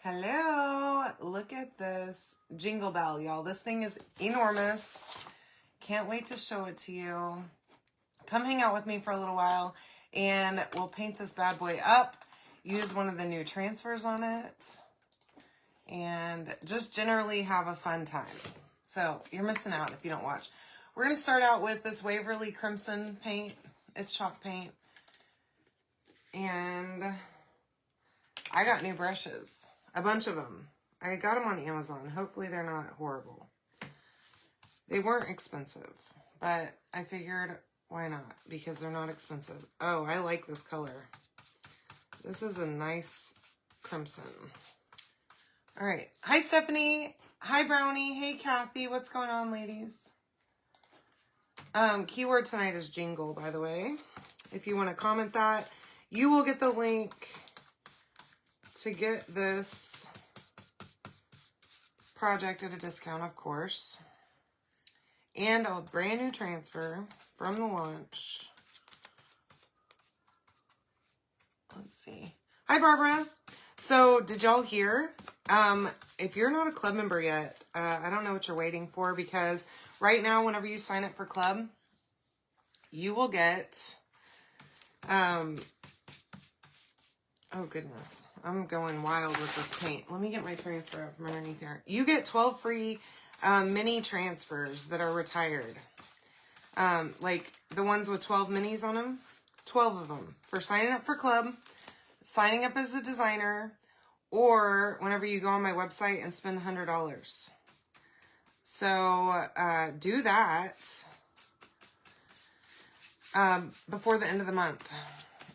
Hello, look at this Jingle Bell, y'all. This thing is enormous. Can't wait to show it to you. Come hang out with me for a little while and we'll paint this bad boy up, use one of the new transfers on it, and just generally have a fun time. So you're missing out if you don't watch. We're going to start out with this Waverly Crimson paint. It's chalk paint. And I got new brushes. A bunch of them. I got them on Amazon. Hopefully they're not horrible. They weren't expensive, but I figured why not? Because they're not expensive. Oh, I like this color. This is a nice crimson. All right. Hi, Stephanie. Hi, Brownie. Hey, Kathy. What's going on, ladies? Keyword tonight is jingle, by the way. If you want to comment that, you will get the link to get this project at a discount, of course, and a brand new transfer from the launch. Let's see. Hi, Barbara. So did y'all hear? If you're not a club member yet, I don't know what you're waiting for, because right now, whenever you sign up for club, you will get, oh goodness, I'm going wild with this paint. Let me get my transfer out from underneath here. You get 12 free mini transfers that are retired. Like the ones with 12 minis on them. 12 of them for signing up for club, signing up as a designer, or whenever you go on my website and spend $100. So do that before the end of the month.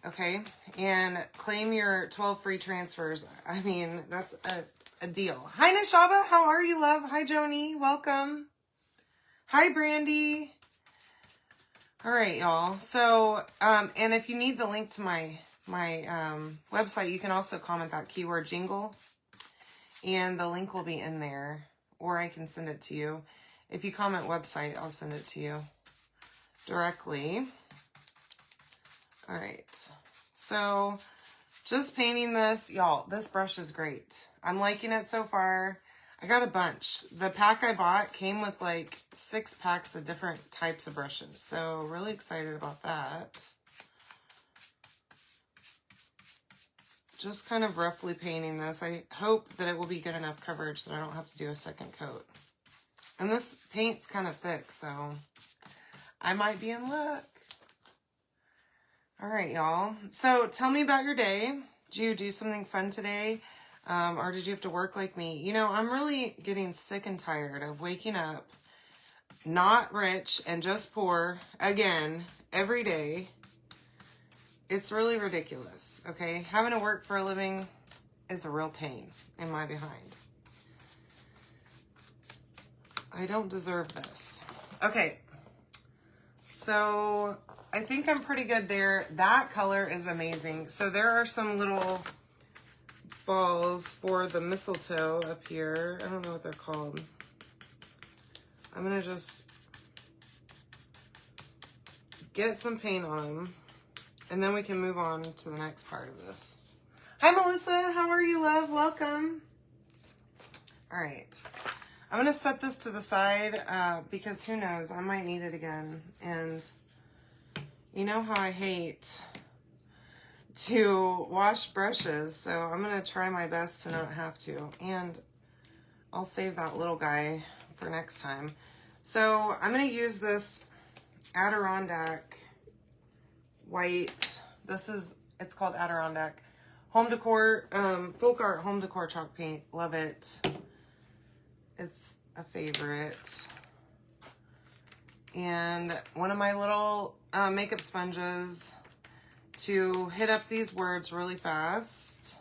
Okay, and claim your 12 free transfers. I mean, that's a deal. Hi, Nishaba. How are you, love? Hi, Joni. Welcome. Hi, Brandy. All right, y'all. So, and if you need the link to my website, you can also comment that keyword jingle, and the link will be in there, or I can send it to you. If you comment website, I'll send it to you directly. All right, so just painting this, y'all. This brush is great. I'm liking it so far. I got a bunch. The pack I bought came with like 6 packs of different types of brushes, so really excited about that. Just kind of roughly painting this. I hope that it will be good enough coverage that I don't have to do a second coat. And this paint's kind of thick, so I might be in luck. All right, y'all. So tell me about your day. Did you do something fun today? Or did you have to work like me? You know, I'm really getting sick and tired of waking up not rich and just poor again every day. It's really ridiculous, okay? Having to work for a living is a real pain in my behind. I don't deserve this. Okay, so I think I'm pretty good there. That color is amazing. So there are some little balls for the mistletoe up here. I don't know what they're called. I'm gonna just get some paint on them, and then we can move on to the next part of this. Hi, Melissa. How are you, love? Welcome. All right. I'm going to set this to the side because who knows? I might need it again. And you know how I hate to wash brushes, so I'm going to try my best to not have to. And I'll save that little guy for next time. So I'm going to use this Adirondack white. It's called Adirondack home decor, folk art home decor chalk paint. Love it. It's a favorite. And one of my little makeup sponges to hit up these words really fast.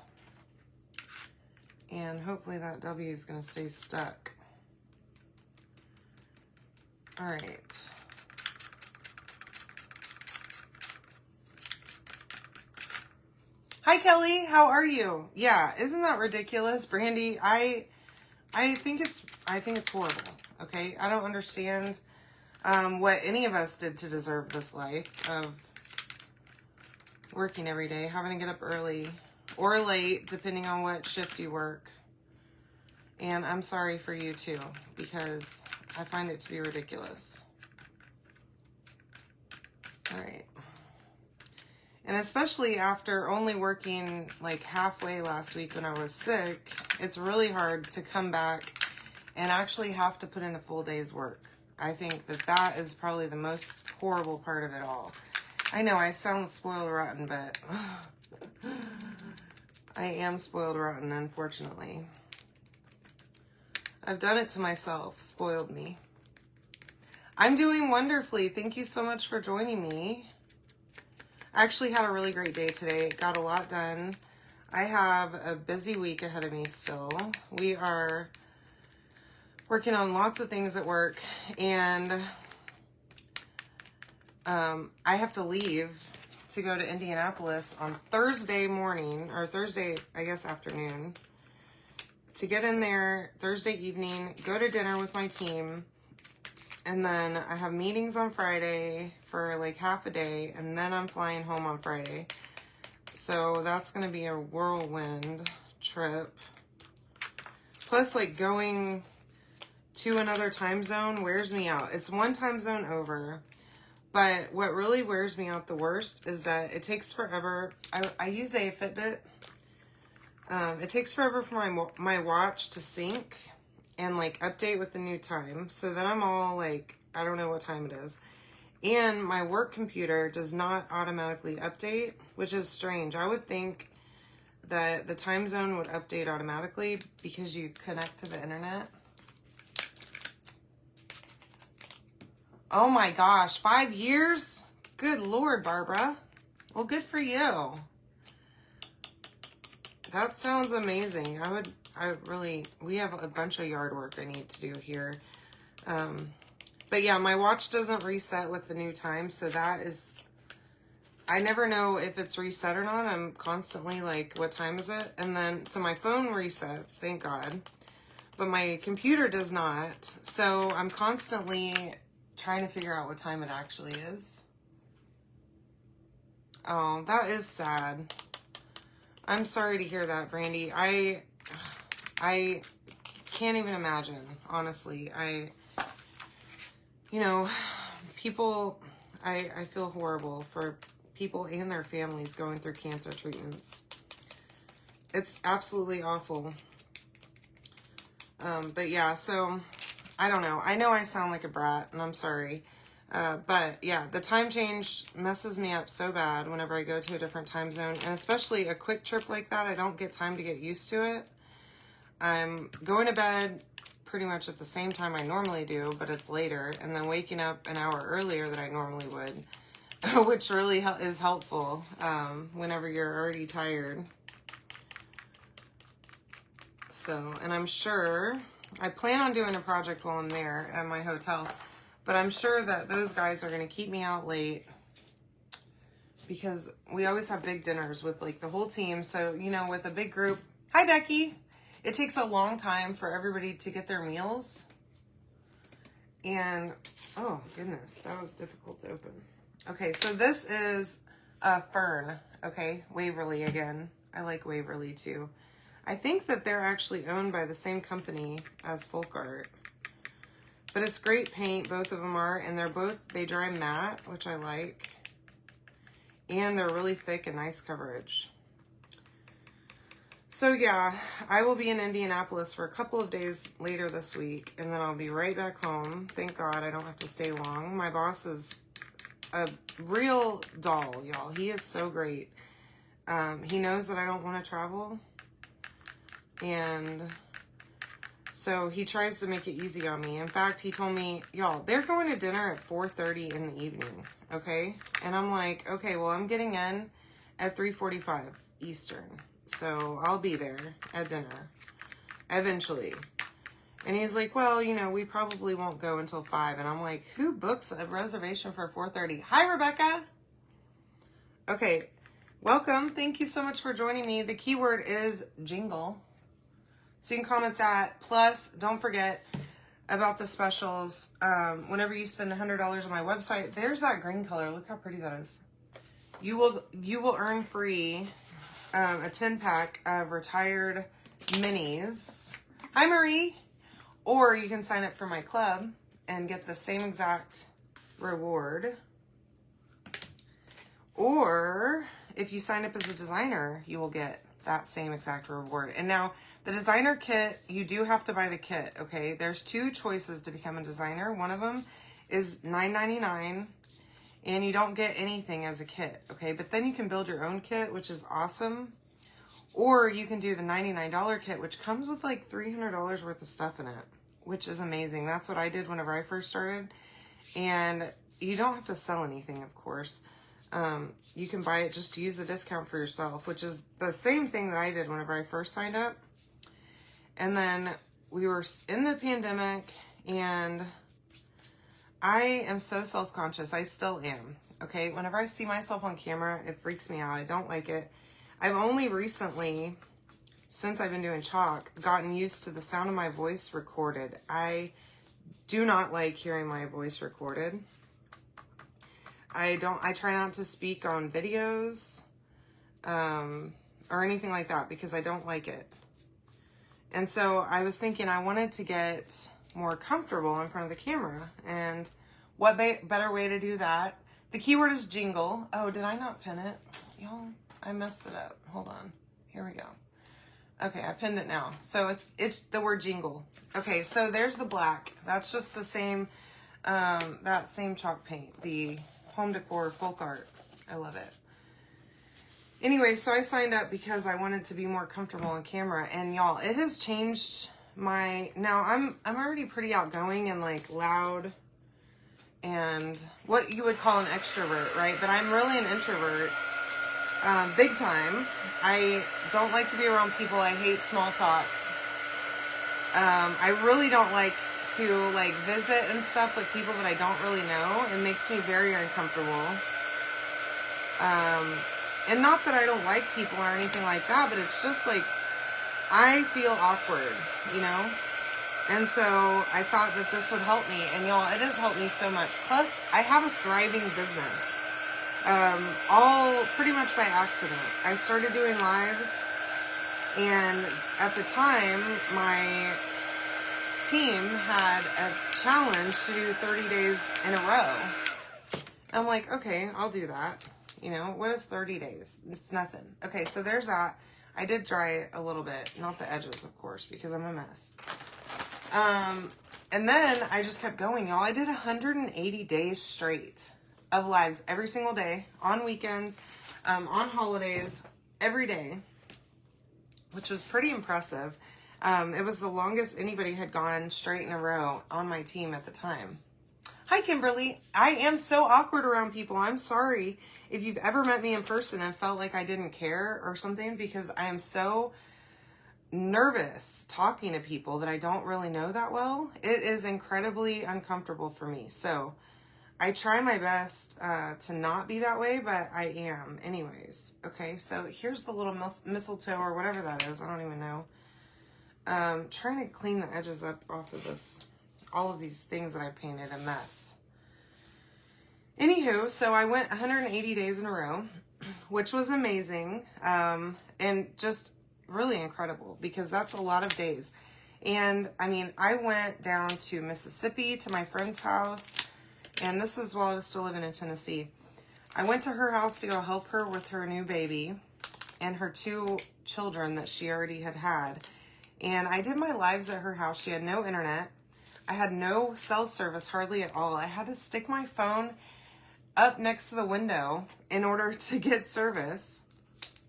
And hopefully that W is going to stay stuck. All right. Hi, Kelly. How are you? Yeah, isn't that ridiculous, Brandy? I think it's horrible. Okay, I don't understand what any of us did to deserve this life of working every day, having to get up early, or late, depending on what shift you work. And I'm sorry for you too, because I find it to be ridiculous. All right. And especially after only working like halfway last week when I was sick, it's really hard to come back and actually have to put in a full day's work. I think that that is probably the most horrible part of it all. I know I sound spoiled rotten, but I am spoiled rotten, unfortunately. I've done it to myself, spoiled me. I'm doing wonderfully. Thank you so much for joining me. I actually had a really great day today. Got a lot done. I have a busy week ahead of me still. We are working on lots of things at work, and I have to leave to go to Indianapolis on Thursday morning, or Thursday, I guess, afternoon, to get in there Thursday evening, go to dinner with my team, and then I have meetings on Friday for like half a day, and then I'm flying home on Friday. So that's going to be a whirlwind trip. Plus, like, going to another time zone wears me out. It's one time zone over. But what really wears me out the worst is that it takes forever. I use a Fitbit. It takes forever for my watch to sync and like update with the new time. So then I'm all like, I don't know what time it is. And my work computer does not automatically update, which is strange. I would think that the time zone would update automatically because you connect to the internet. Oh my gosh, 5 years? Good Lord, Barbara. Well, good for you. That sounds amazing. We have a bunch of yard work I need to do here. But yeah, my watch doesn't reset with the new time, so that is, I never know if it's reset or not. I'm constantly like, what time is it? And then, so my phone resets, thank God. But my computer does not. So I'm constantly trying to figure out what time it actually is. Oh, that is sad. I'm sorry to hear that, Brandy. I can't even imagine, honestly. You know, people, I feel horrible for people and their families going through cancer treatments. It's absolutely awful. But yeah, so I don't know. I know I sound like a brat, and I'm sorry. But yeah, the time change messes me up so bad whenever I go to a different time zone. And especially a quick trip like that, I don't get time to get used to it. I'm going to bed pretty much at the same time I normally do, but it's later. And then waking up an hour earlier than I normally would, which really is helpful whenever you're already tired. So, and I'm sure, I plan on doing a project while I'm there at my hotel, but I'm sure that those guys are going to keep me out late because we always have big dinners with like the whole team. So, you know, with a big group, hi Becky, it takes a long time for everybody to get their meals. And, oh goodness, that was difficult to open. Okay, so this is a Fern, okay, Waverly again. I like Waverly too. I think that they're actually owned by the same company as Folk Art. But it's great paint, both of them are, and they dry matte, which I like. And they're really thick and nice coverage. So yeah, I will be in Indianapolis for a couple of days later this week, and then I'll be right back home. Thank God I don't have to stay long. My boss is a real doll, y'all. He is so great. He knows that I don't want to travel. And so he tries to make it easy on me. In fact, he told me, y'all, they're going to dinner at 4:30 in the evening, okay? And I'm like, okay, well, I'm getting in at 3:45 Eastern. So I'll be there at dinner eventually. And he's like, well, you know, we probably won't go until 5. And I'm like, who books a reservation for 4:30? Hi, Rebecca. Okay, welcome. Thank you so much for joining me. The keyword is jingle. So you can comment that. Plus, don't forget about the specials. Whenever you spend $100 on my website, there's that green color. Look how pretty that is. You will earn free a 10-pack of retired minis. Hi, Marie. Or you can sign up for my club and get the same exact reward. Or if you sign up as a designer, you will get that same exact reward. And now the designer kit, you do have to buy the kit, okay? There's 2 choices to become a designer. One of them is $9.99, and you don't get anything as a kit, okay? But then you can build your own kit, which is awesome. Or you can do the $99 kit, which comes with like $300 worth of stuff in it, which is amazing. That's what I did whenever I first started. And you don't have to sell anything, of course. You can buy it just to use the discount for yourself, which is the same thing that I did whenever I first signed up. And then we were in the pandemic, and I am so self-conscious. I still am, okay? Whenever I see myself on camera, it freaks me out. I don't like it. I've only recently, since I've been doing chalk, gotten used to the sound of my voice recorded. I do not like hearing my voice recorded. I try not to speak on videos, or anything like that, because I don't like it. And so I was thinking I wanted to get more comfortable in front of the camera. And what better way to do that? The keyword is jingle. Oh, did I not pin it? Y'all, I messed it up. Hold on. Here we go. Okay, I pinned it now. So it's the word jingle. Okay, so there's the black. That's just the same, that same chalk paint. The home decor folk art. I love it. Anyway, so I signed up because I wanted to be more comfortable on camera, and y'all, it has changed my, now I'm already pretty outgoing and like loud and what you would call an extrovert, right? But I'm really an introvert, big time. I don't like to be around people. I hate small talk. I really don't like to like visit and stuff with people that I don't really know. It makes me very uncomfortable. And not that I don't like people or anything like that, but it's just like, I feel awkward, you know? And so I thought that this would help me. And y'all, it has helped me so much. Plus, I have a thriving business. All pretty much by accident. I started doing lives, and at the time, my team had a challenge to do 30 days in a row. I'm like, okay, I'll do that. You know, what is 30 days? It's nothing. Okay, so there's that. I did dry it a little bit. Not the edges, of course, because I'm a mess. And then I just kept going, y'all. I did 180 days straight of lives every single day, on weekends, on holidays, every day, which was pretty impressive. It was the longest anybody had gone straight in a row on my team at the time. Hi, Kimberly. I am so awkward around people. I'm sorry if you've ever met me in person and felt like I didn't care or something, because I am so nervous talking to people that I don't really know that well. It is incredibly uncomfortable for me. So I try my best to not be that way, but I am anyways. Okay, so here's the little mistletoe or whatever that is. I don't even know. Trying to clean the edges up off of this. All of these things that I painted a mess. Anywho, so I went 180 days in a row, which was amazing, and just really incredible, because that's a lot of days. And I mean, I went down to Mississippi to my friend's house, and this is while I was still living in Tennessee. I went to her house to go help her with her new baby and her 2 children that she already had. And I did my lives at her house. She had no internet. I had no cell service hardly at all. I had to stick my phone up next to the window in order to get service.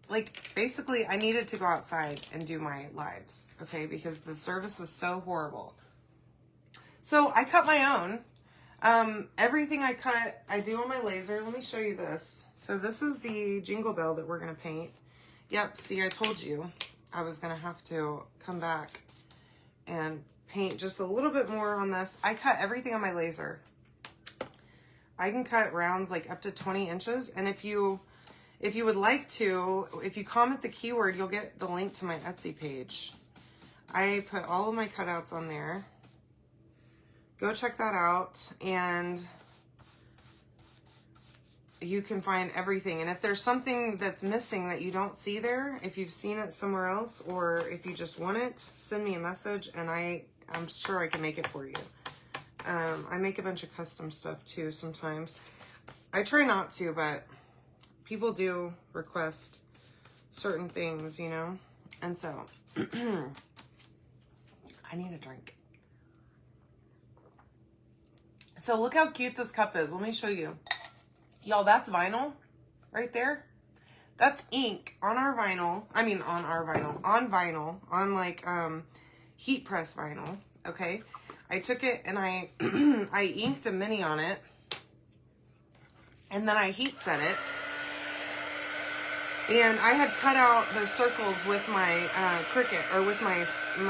Like, basically, I needed to go outside and do my lives, okay, because the service was so horrible. So I cut my own. Everything I cut, I do on my laser. Let me show you this. So this is the Jingle Bell that we're going to paint. Yep, see, I told you I was going to have to come back and paint just a little bit more on this. I cut everything on my laser. I can cut rounds like up to 20 inches. And if you would like to, if you comment the keyword, you'll get the link to my Etsy page. I put all of my cutouts on there. Go check that out. And you can find everything. And if there's something that's missing that you don't see there, if you've seen it somewhere else, or if you just want it, send me a message and I'm sure I can make it for you. I make a bunch of custom stuff too sometimes. I try not to, but people do request certain things, you know? And so, I need a drink. So look how cute this cup is. Let me show you. Y'all, that's vinyl right there. That's ink on our vinyl. I mean, on vinyl, on like heat press vinyl, okay? I took it and I I inked a mini on it, and then I heat set it. And I had cut out those circles with my Cricut, or with my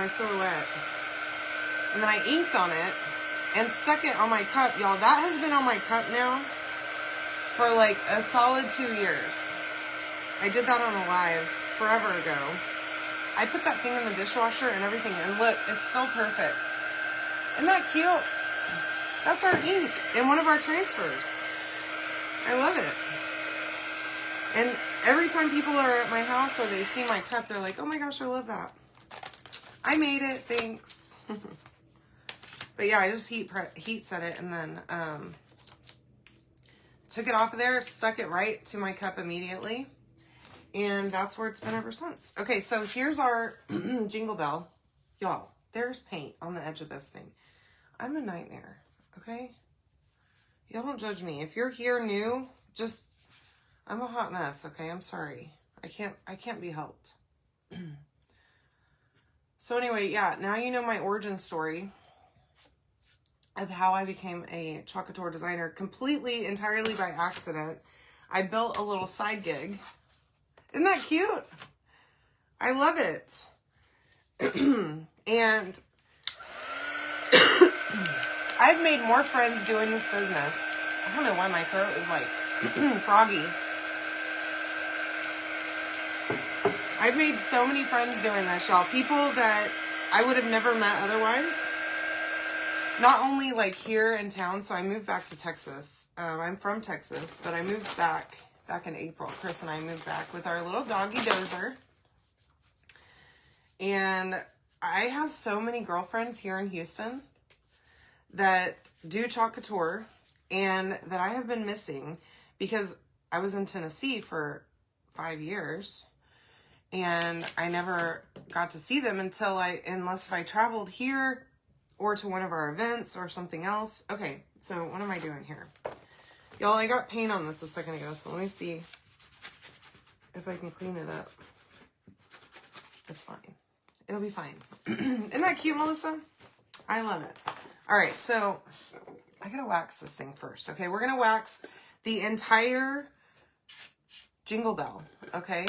Silhouette. And then I inked on it and stuck it on my cup. Y'all, that has been on my cup now for like a solid 2 years. I did that on a live forever ago. I put that thing in the dishwasher and everything, and look, it's still perfect. Isn't that cute? That's our ink in one of our transfers. I love it. And every time people are at my house or they see my cup, they're like, oh my gosh, I love that. I made it, thanks. But yeah, I just heat set it, and then took it off of there, stuck it right to my cup immediately. And that's where it's been ever since. Okay, so here's our Jingle Bell. Y'all, there's paint on the edge of this thing. I'm a nightmare, okay? Y'all don't judge me. If you're here new, just, I'm a hot mess, okay? I'm sorry. I can't be helped. So anyway, yeah, now you know my origin story of how I became a choc couture designer entirely by accident. I built a little side gig. Isn't that cute? I love it. And I've made more friends doing this business. I don't know why my throat is like froggy. I've made so many friends doing this, y'all. People that I would have never met otherwise. Not only like here in town, so I moved back to Texas. I'm from Texas, but I moved back in April. Chris and I moved back with our little doggy Dozer. And I have so many girlfriends here in Houston that do choc couture and that I have been missing because I was in Tennessee for 5 years and I never got to see them unless I traveled here or to one of our events or something else. Okay, so what am I doing here? Y'all, I got paint on this a second ago, so let me see if I can clean it up. It's fine. It'll be fine. Isn't that cute, Melissa? I love it. All right, so I gotta wax this thing first, okay? We're gonna wax the entire Jingle Bell, okay?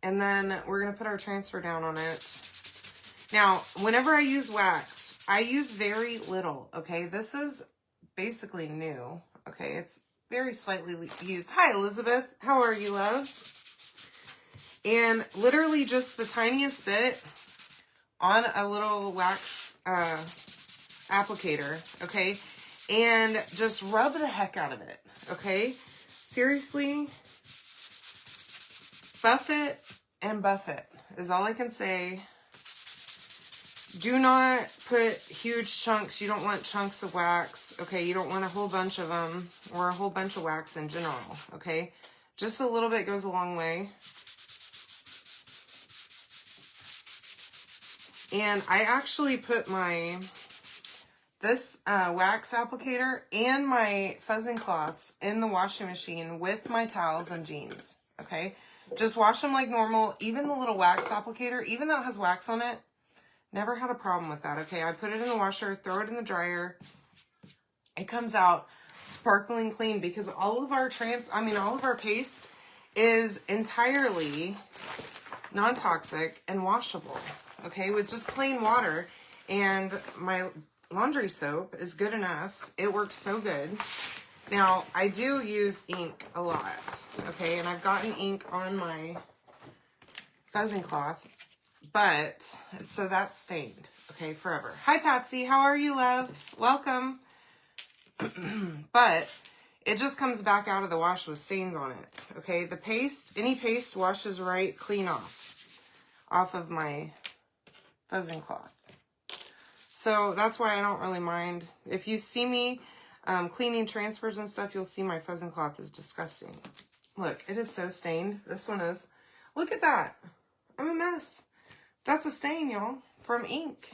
And then we're gonna put our transfer down on it. Now, whenever I use wax, I use very little, okay? This is basically new, okay? It's very slightly used. Hi, Elizabeth. How are you, love? And literally just the tiniest bit on a little wax applicator, okay? And just rub the heck out of it, okay? Seriously, buff it and buff it is all I can say. Do not put huge chunks. You don't want chunks of wax, okay? You don't want a whole bunch of them or a whole bunch of wax in general, okay? Just a little bit goes a long way. And I actually put this wax applicator and my fuzzing cloths in the washing machine with my towels and jeans, okay? Just wash them like normal. Even the little wax applicator, even though it has wax on it, never had a problem with that, okay? I put it in the washer, throw it in the dryer. It comes out sparkling clean because all of our paste is entirely non-toxic and washable, okay? With just plain water, and my laundry soap is good enough. It works so good. Now, I do use ink a lot, okay? And I've gotten ink on my fuzzing cloth. But, so that's stained, okay, forever. Hi, Patsy. How are you, love? Welcome. But it just comes back out of the wash with stains on it. Okay, the paste, any paste washes right clean off of my fuzzing cloth. So that's why I don't really mind. If you see me cleaning transfers and stuff, you'll see my fuzzing cloth is disgusting. Look, it is so stained. This one is. Look at that. I'm a mess. That's a stain, y'all, from ink.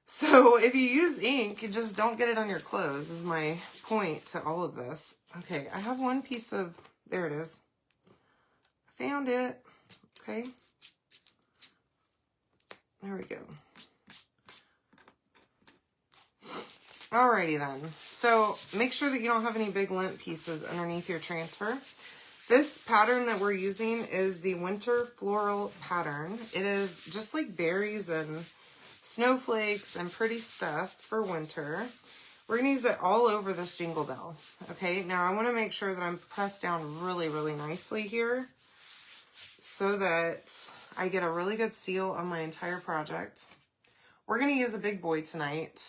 So if you use ink, you just don't get it on your clothes is my point to all of this. Okay, I have one piece of, there it is. I found it. Okay. There we go. Alrighty then. So make sure that you don't have any big limp pieces underneath your transfer. This pattern that we're using is the Winter Floral pattern. It is just like berries and snowflakes and pretty stuff for winter. We're going to use it all over this Jingle Bell. Okay, now I want to make sure that I'm pressed down really, really nicely here so that I get a really good seal on my entire project. We're going to use a big boy tonight.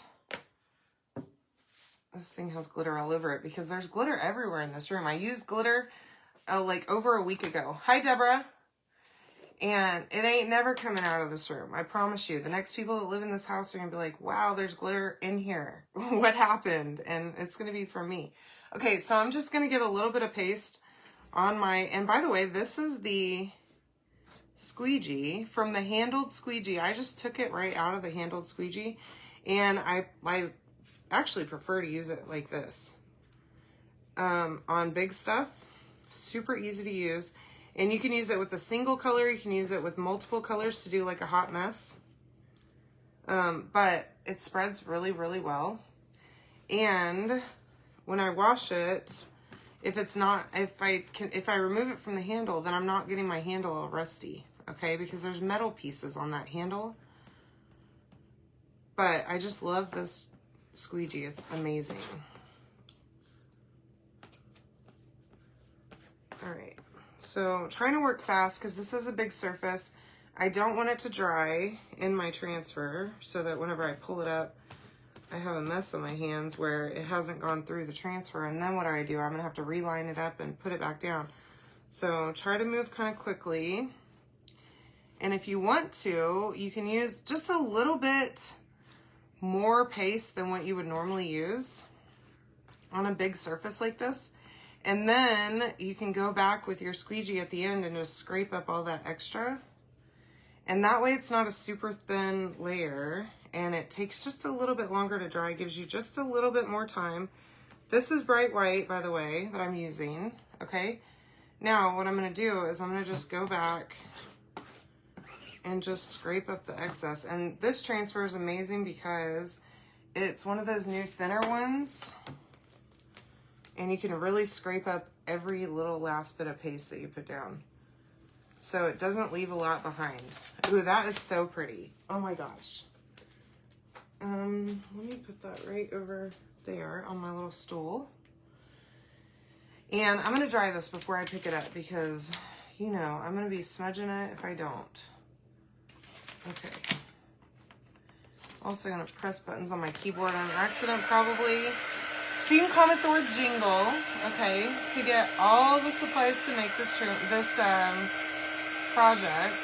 This thing has glitter all over it because there's glitter everywhere in this room. I used glitter like over a week ago. Hi, Deborah. And it ain't never coming out of this room. I promise you. The next people that live in this house are going to be like, wow, there's glitter in here. What happened? And it's going to be from me. Okay, so I'm just going to get a little bit of paste on my... And by the way, this is the squeegee from the handled squeegee. I just took it right out of the handled squeegee. And I actually prefer to use it like this. On big stuff. Super easy to use. And you can use it with a single color. You can use it with multiple colors to do like a hot mess. But it spreads really, really well. And when I wash it, if I remove it from the handle, then I'm not getting my handle all rusty. Okay, because there's metal pieces on that handle. But I just love this squeegee. It's amazing. All right. So trying to work fast because this is a big surface. I don't want it to dry in my transfer so that whenever I pull it up, I have a mess on my hands where it hasn't gone through the transfer. And then what do? I'm going to have to reline it up and put it back down. So try to move kind of quickly. And if you want to, you can use just a little bit more paste than what you would normally use on a big surface like this. And then you can go back with your squeegee at the end and just scrape up all that extra. And that way it's not a super thin layer and it takes just a little bit longer to dry, gives you just a little bit more time. This is bright white, by the way, that I'm using, okay? Now what I'm gonna do is I'm gonna just go back and just scrape up the excess. And this transfer is amazing because it's one of those new thinner ones. And you can really scrape up every little last bit of paste that you put down. So it doesn't leave a lot behind. Ooh, that is so pretty. Oh my gosh. Let me put that right over there on my little stool. And I'm going to dry this before I pick it up because, you know, I'm going to be smudging it if I don't. Okay. Also going to press buttons on my keyboard on accident probably. So you can comment the word Jingle, okay, to get all the supplies to make this project.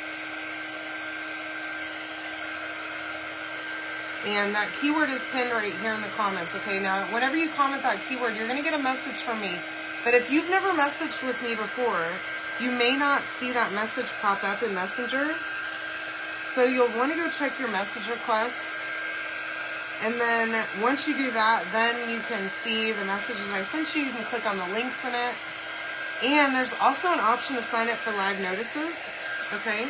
And that keyword is pinned right here in the comments, okay? Now, whenever you comment that keyword, you're going to get a message from me. But if you've never messaged with me before, you may not see that message pop up in Messenger. So you'll want to go check your message requests. And then once you do that, then you can see the message that I sent you. You can click on the links in it. And there's also an option to sign up for live notices, okay?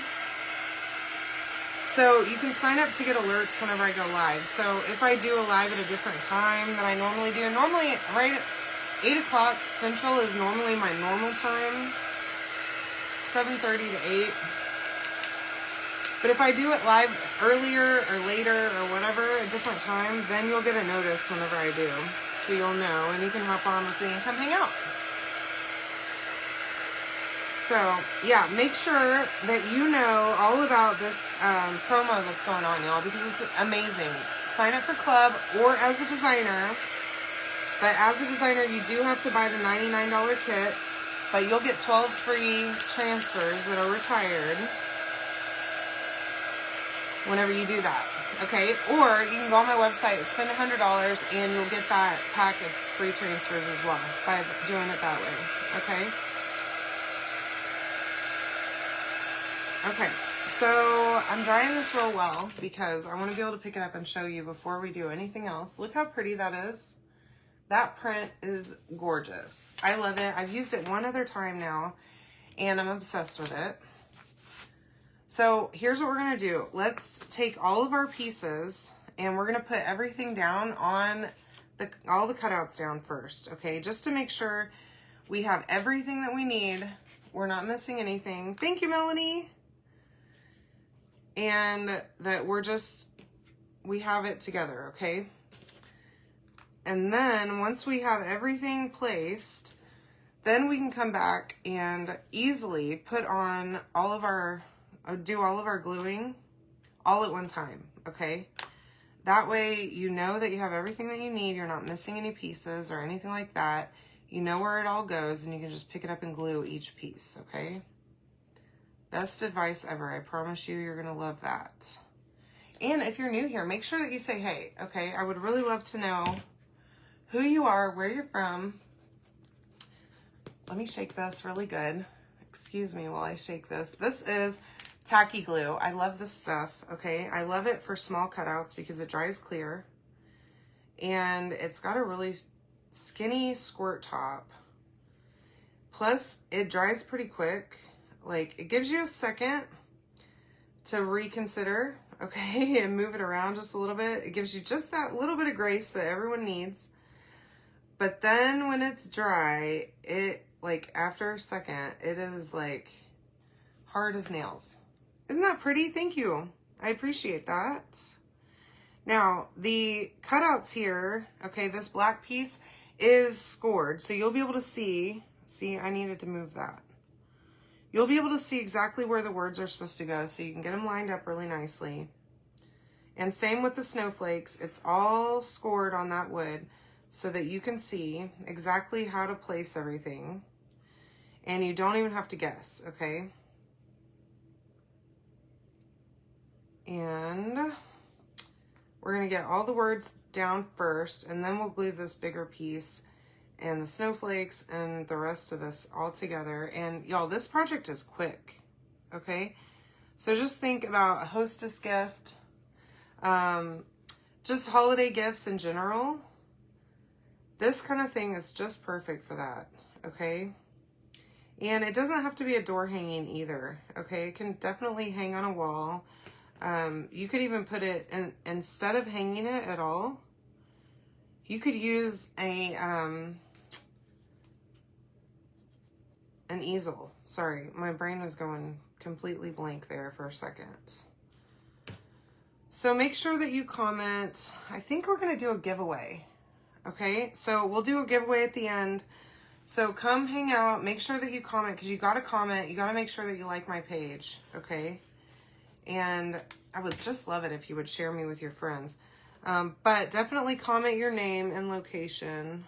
So you can sign up to get alerts whenever I go live. So if I do a live at a different time than I normally do, normally right at 8 o'clock Central is normally my normal time, 7:30 to 8. But if I do it live earlier or later or whatever, a different time, then you'll get a notice whenever I do. So you'll know, and you can hop on with me and come hang out. So, yeah, make sure that you know all about this promo that's going on, y'all, because it's amazing. Sign up for club or as a designer. But as a designer, you do have to buy the $99 kit, but you'll get 12 free transfers that are retired whenever you do that, okay? Or you can go on my website, spend $100, and you'll get that pack of free transfers as well by doing it that way, okay? Okay, so I'm drying this real well because I want to be able to pick it up and show you before we do anything else. Look how pretty that is. That print is gorgeous. I love it. I've used it one other time now, and I'm obsessed with it. So here's what we're going to do. Let's take all of our pieces, and we're going to put everything down on all the cutouts down first, okay? Just to make sure we have everything that we need. We're not missing anything. Thank you, Melanie. And that we have it together, okay? And then once we have everything placed, then we can come back and easily put on do all of our gluing all at one time, okay? That way you know that you have everything that you need. You're not missing any pieces or anything like that. You know where it all goes, and you can just pick it up and glue each piece, okay? Best advice ever. I promise you, you're going to love that. And if you're new here, make sure that you say, hey, okay? I would really love to know who you are, where you're from. Let me shake this really good. Excuse me while I shake this. This is tacky glue. I love this stuff, okay? I love it for small cutouts because it dries clear. And it's got a really skinny squirt top. Plus, it dries pretty quick. Like, it gives you a second to reconsider, okay, and move it around just a little bit. It gives you just that little bit of grace that everyone needs. But then when it's dry, like, after a second, it is, like, hard as nails. Isn't that pretty? Thank you. I appreciate that. Now, the cutouts here, okay, this black piece is scored. So you'll be able to see, I needed to move that. You'll be able to see exactly where the words are supposed to go, so you can get them lined up really nicely. And same with the snowflakes. It's all scored on that wood so that you can see exactly how to place everything. And you don't even have to guess, okay? And we're going to get all the words down first, and then we'll glue this bigger piece and the snowflakes and the rest of this all together. And y'all, this project is quick, okay? So just think about a hostess gift, just holiday gifts in general. This kind of thing is just perfect for that, okay? And it doesn't have to be a door hanging either, okay? It can definitely hang on a wall. You could even put it in, instead of hanging it at all, you could use an easel. Sorry, my brain was going completely blank there for a second. So make sure that you comment. I think we're going to do a giveaway. Okay, so we'll do a giveaway at the end. So come hang out. Make sure that you comment, because you got to comment. You got to make sure that you like my page. Okay, and I would just love it if you would share me with your friends. But definitely comment your name and location.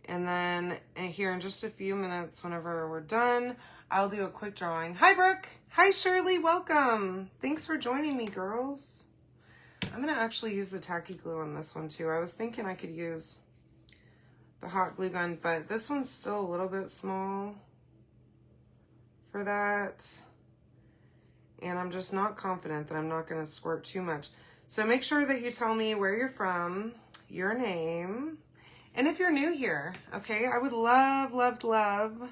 And then here in just a few minutes, whenever we're done, I'll do a quick drawing. Hi, Brooke. Hi, Shirley. Welcome. Thanks for joining me, girls. I'm going to actually use the tacky glue on this one, too. I was thinking I could use the hot glue gun, but this one's still a little bit small for that. And I'm just not confident that I'm not going to squirt too much. So make sure that you tell me where you're from, your name, and if you're new here, okay? I would love, love, love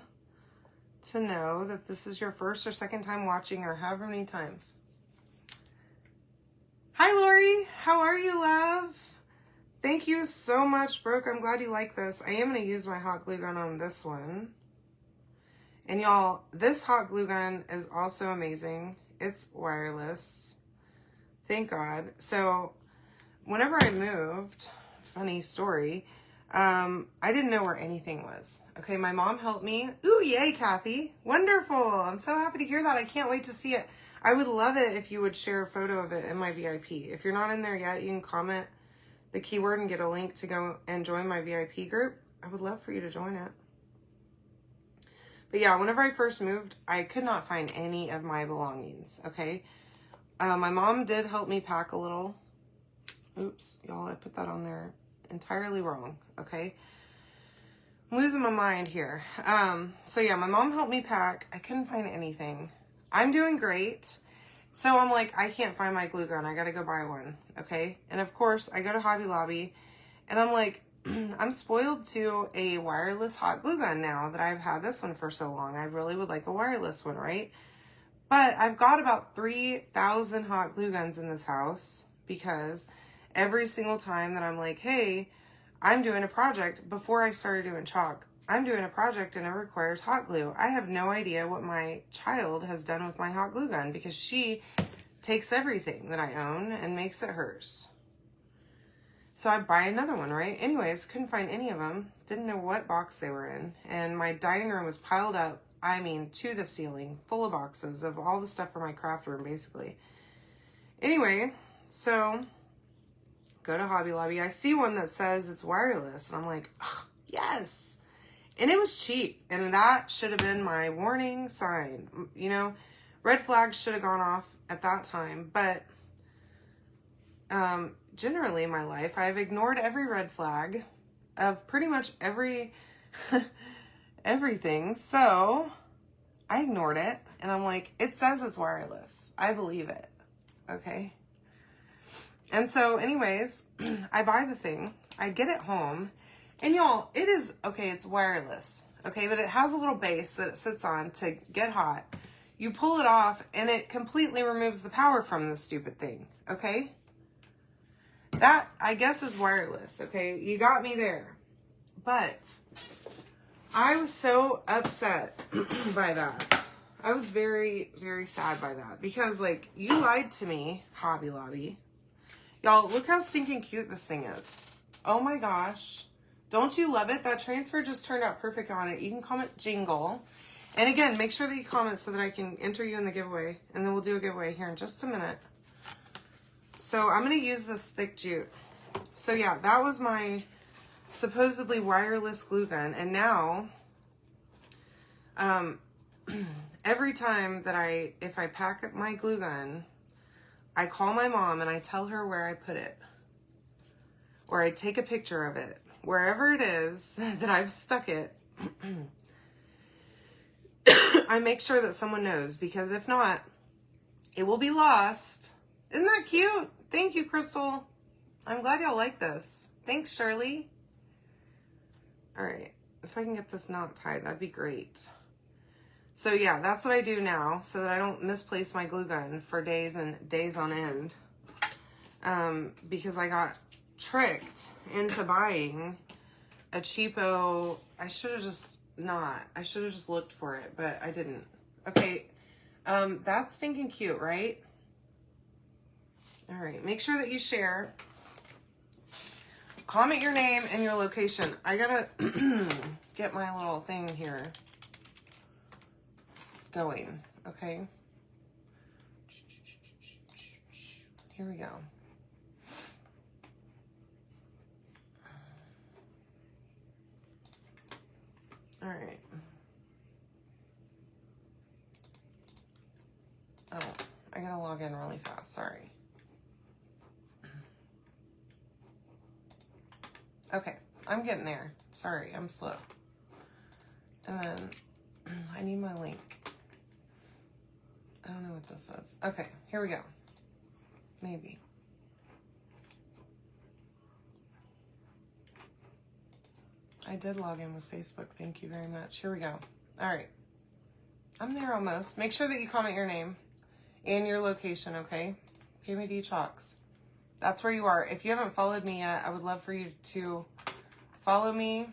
to know that this is your first or second time watching, or however many times. Hi, Lori. How are you, love? Thank you so much, Brooke. I'm glad you like this. I am going to use my hot glue gun on this one. And y'all, this hot glue gun is also amazing. It's wireless. Thank God. So whenever I moved, funny story, I didn't know where anything was. Okay, my mom helped me. Ooh, yay, Kathy. Wonderful. I'm so happy to hear that. I can't wait to see it. I would love it if you would share a photo of it in my VIP. If you're not in there yet, you can comment the keyword and get a link to go and join my VIP group, I would love for you to join it. But yeah, whenever I first moved, I could not find any of my belongings, okay? My mom did help me pack a little. Oops, y'all, I put that on there entirely wrong, okay? I'm losing my mind here. So yeah, my mom helped me pack. I couldn't find anything. I'm doing great. So I'm like, I can't find my glue gun. I gotta go buy one, okay? And of course, I go to Hobby Lobby, and I'm like, I'm spoiled to a wireless hot glue gun now that I've had this one for so long. I really would like a wireless one, right? But I've got about 3,000 hot glue guns in this house because every single time that I'm like, hey, I'm doing a project, before I started doing chalk, I'm doing a project and it requires hot glue. I have no idea what my child has done with my hot glue gun because she takes everything that I own and makes it hers. So I buy another one, right? Anyways, couldn't find any of them. Didn't know what box they were in. And my dining room was piled up, I mean, to the ceiling, full of boxes of all the stuff for my craft room, basically. Anyway, so go to Hobby Lobby. I see one that says it's wireless. And I'm like, oh, yes. And it was cheap. And that should have been my warning sign. You know, red flags should have gone off at that time. But generally in my life, I've ignored every red flag of pretty much everything. So I ignored it. And I'm like, it says it's wireless. I believe it. Okay. And so anyways, I buy the thing. I get it home. And y'all, it is, okay, it's wireless. Okay, but it has a little base that it sits on to get hot. You pull it off and it completely removes the power from the stupid thing. Okay? That, I guess, is wireless. Okay? You got me there. But I was so upset by that. I was very, very sad by that. Because, like, you lied to me, Hobby Lobby. Y'all, look how stinking cute this thing is. Oh my gosh. Don't you love it? That transfer just turned out perfect on it. You can comment Jingle. And again, make sure that you comment so that I can enter you in the giveaway. And then we'll do a giveaway here in just a minute. So I'm going to use this thick jute. So yeah, that was my supposedly wireless glue gun. And now, every time that if I pack up my glue gun, I call my mom and I tell her where I put it. Or I take a picture of it. Wherever it is that I've stuck it, I make sure that someone knows, because if not, it will be lost. Isn't that cute? Thank you, Crystal. I'm glad y'all like this. Thanks, Shirley. All right, if I can get this knot tied, that'd be great. So yeah, that's what I do now so that I don't misplace my glue gun for days and days on end. Because I got tricked into buying a cheapo. I should have just looked for it, but I didn't. Okay, that's stinking cute, right? All right, make sure that you share. Comment your name and your location. I gotta get my little thing here going, okay? Here we go. All right. Oh, I gotta log in really fast, sorry. Okay, I'm getting there. Sorry, I'm slow. And then I need my link. I don't know what this is. Okay, here we go. Maybe. I did log in with Facebook. Thank you very much. Here we go. All right. I'm there almost. Make sure that you comment your name and your location, okay? PMD Chalks. That's where you are. If you haven't followed me yet, I would love for you to follow me.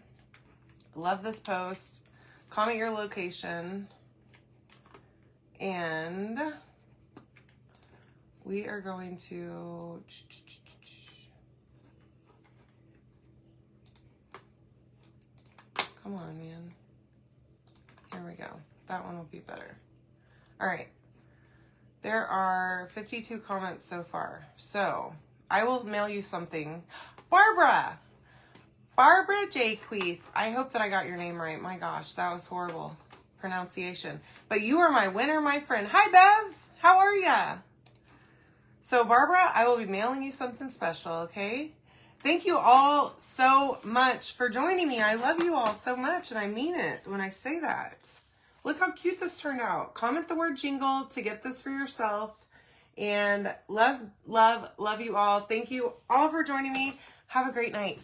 Love this post. Comment your location. And we are going to... Come on, man. Here we go. That one will be better. All right. There are 52 comments so far. So I will mail you something. Barbara. Barbara Jaqueeth. I hope that I got your name right. My gosh, that was horrible pronunciation. But you are my winner, my friend. Hi, Bev. How are ya? So, Barbara, I will be mailing you something special, okay? Thank you all so much for joining me. I love you all so much, and I mean it when I say that. Look how cute this turned out. Comment the word jingle to get this for yourself. And love, love, love you all. Thank you all for joining me. Have a great night.